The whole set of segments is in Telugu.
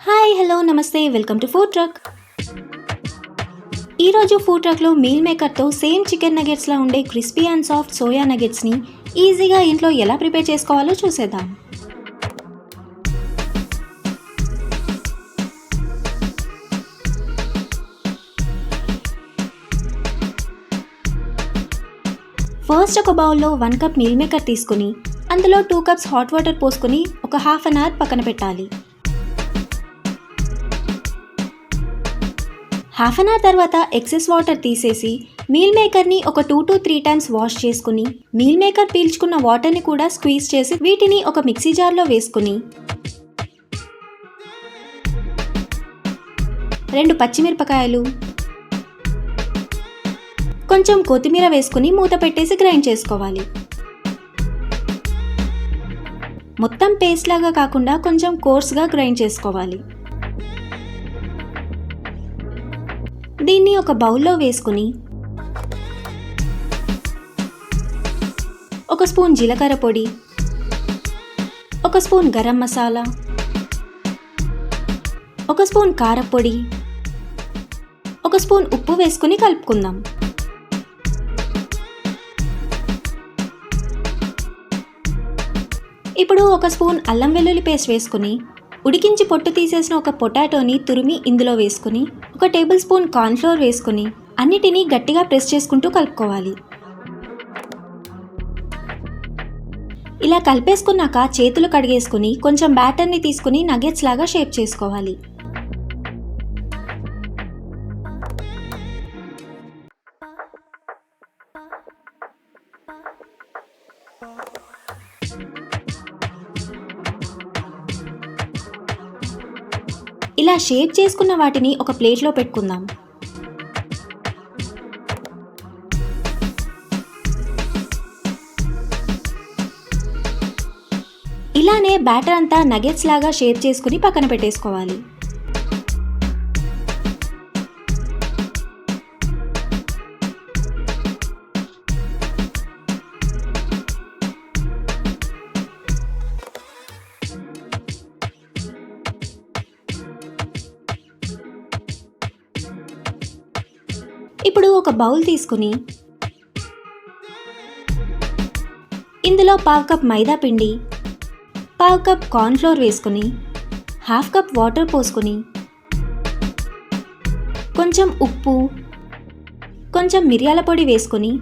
హాయ్ హలో నమస్తే వెల్కమ్ టు ఫుడ్ ట్రక్. ఈరోజు ఫుడ్ ట్రక్లో మీల్ మేకర్తో సేమ్ చికెన్ నగెట్స్లా ఉండే క్రిస్పీ అండ్ సాఫ్ట్ సోయా నగెట్స్ని ఈజీగా ఇంట్లో ఎలా ప్రిపేర్ చేసుకోవాలో చూసేద్దాం. ఫస్ట్ ఒక బౌల్లో 1 కప్ మీల్ మేకర్ తీసుకుని అందులో 2 కప్స్ హాట్ వాటర్ పోసుకొని ఒక హాఫ్ అన్ అవర్ పక్కన పెట్టాలి. హాఫ్ అన్ అవర్ తర్వాత ఎక్సెస్ వాటర్ తీసేసి మీల్ మేకర్ని ఒక 2 to 3 టైమ్స్ వాష్ చేసుకుని మీల్ మేకర్ పీల్చుకున్న వాటర్ని కూడా స్క్వీజ్ చేసి వీటిని ఒక మిక్సీ జార్లో వేసుకుని 2 పచ్చిమిరపకాయలు కొంచెం కొత్తిమీర వేసుకుని మూత పెట్టేసి గ్రైండ్ చేసుకోవాలి. మొత్తం పేస్ట్ లాగా కాకుండా కొంచెం కోర్స్గా గ్రైండ్ చేసుకోవాలి. దీన్ని ఒక బౌల్లో వేసుకుని ఒక స్పూన్ జీలకర్ర పొడి, ఒక స్పూన్ గరం మసాలా, ఒక స్పూన్ కారపొడి, ఒక స్పూన్ ఉప్పు వేసుకుని కలుపుకుందాం. ఇప్పుడు ఒక స్పూన్ అల్లం వెల్లుల్లి పేస్ట్ వేసుకుని ఉడికించి పొట్టు తీసేసిన ఒక పొటాటోని తురిమి ఇందులో వేసుకుని ఒక టేబుల్ స్పూన్ కార్న్ఫ్లోర్ వేసుకుని అన్నిటినీ గట్టిగా ప్రెస్ చేసుకుంటూ కలుపుకోవాలి. ఇలా కలిపేసుకున్నాక చేతులు కడిగేసుకుని కొంచెం బ్యాటర్ని తీసుకుని నగెట్స్ లాగా షేప్ చేసుకోవాలి. ఇలా షేప్ చేసుకున్న వాటిని ఒక ప్లేట్లో పెట్టుకుందాం. ఇలానే బ్యాటర్ అంతా నగెట్స్ లాగా షేప్ చేసుకుని పక్కన పెట్టేసుకోవాలి. ఇప్పుడు ఒక బౌల్ తీసుకుని ఇందులో 1/2 కప్ మైదా పిండి, 1/2 కప్ కార్న్ఫ్లోర్ వేసుకుని 1/2 కప్ వాటర్ పోసుకుని కొంచెం ఉప్పు, కొంచెం మిరియాల పొడి వేసుకుని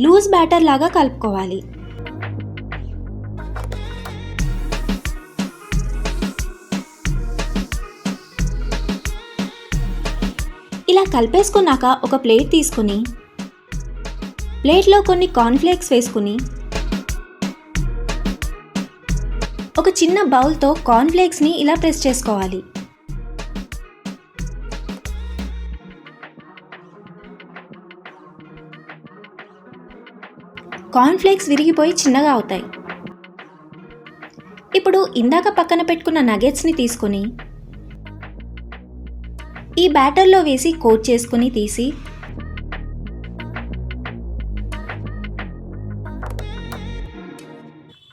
లూజ్ బ్యాటర్ లాగా కలుపుకోవాలి. ఇలా కలిపేసుకున్నాక ఒక ప్లేట్ తీసుకుని ప్లేట్లో కొన్ని కార్న్ఫ్లేక్స్ వేసుకుని ఒక చిన్న బౌల్తో కార్న్ఫ్లేక్స్ని ఇలా ప్రెస్ చేసుకోవాలి. కార్న్ఫ్లేక్స్ విరిగిపోయి చిన్నగా అవుతాయి. ఇప్పుడు ఇందాక పక్కన పెట్టుకున్న నగెట్స్ని తీసుకుని ఈ బ్యాటర్లో వేసి కోట్ చేసుకుని తీసి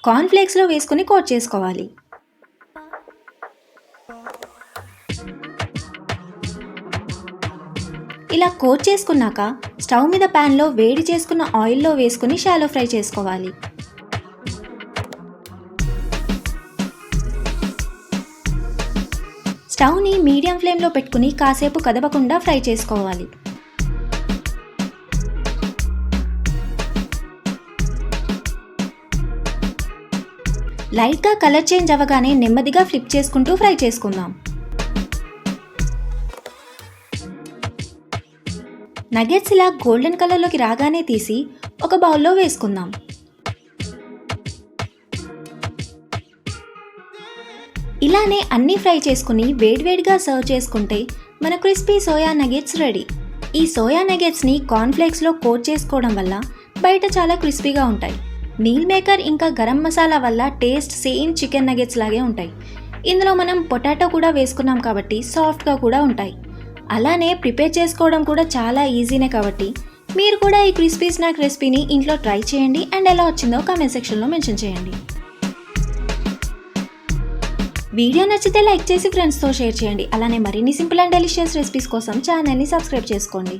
కార్న్ఫ్లేక్స్లో వేసుకుని కోట్ చేసుకోవాలి. ఇలా కోట్ చేసుకున్నాక స్టవ్ మీద ప్యాన్లో వేడి చేసుకున్న ఆయిల్లో వేసుకుని షాలో ఫ్రై చేసుకోవాలి. స్టవ్ని మీడియం ఫ్లేమ్లో పెట్టుకుని కాసేపు కదపకుండా ఫ్రై చేసుకోవాలి. లైట్గా కలర్ చేంజ్ అవ్వగానే నెమ్మదిగా ఫ్లిప్ చేసుకుంటూ ఫ్రై చేసుకుందాం. నగెట్స్ ఇలా గోల్డెన్ కలర్లోకి రాగానే తీసి ఒక బౌల్లో వేసుకుందాం. ఇలానే అన్నీ ఫ్రై చేసుకుని వేడివేడిగా సర్వ్ చేసుకుంటే మన క్రిస్పీ సోయా నగెట్స్ రెడీ. ఈ సోయా నగెట్స్ని కార్న్ఫ్లేక్స్లో కోట్ చేసుకోవడం వల్ల బయట చాలా క్రిస్పీగా ఉంటాయి. మీల్ మేకర్ ఇంకా గరం మసాలా వల్ల టేస్ట్ సేమ్ చికెన్ నగెట్స్ లాగే ఉంటాయి. ఇందులో మనం పొటాటో కూడా వేసుకున్నాం కాబట్టి సాఫ్ట్గా కూడా ఉంటాయి. అలానే ప్రిపేర్ చేసుకోవడం కూడా చాలా ఈజీనే కాబట్టి మీరు కూడా ఈ క్రిస్పీ స్నాక్ రెసిపీని ఇంట్లో ట్రై చేయండి అండ్ ఎలా వచ్చిందో కామెంట్ సెక్షన్లో మెన్షన్ చేయండి. వీడియో నచ్చితే లైక్ చేసి ఫ్రెండ్స్తో షేర్ చేయండి. అలానే మరిన్ని సింపుల్ అండ్ డెలిషియస్ రెసిపీస్ కోసం ఛానల్ని సబ్స్క్రైబ్ చేసుకోండి.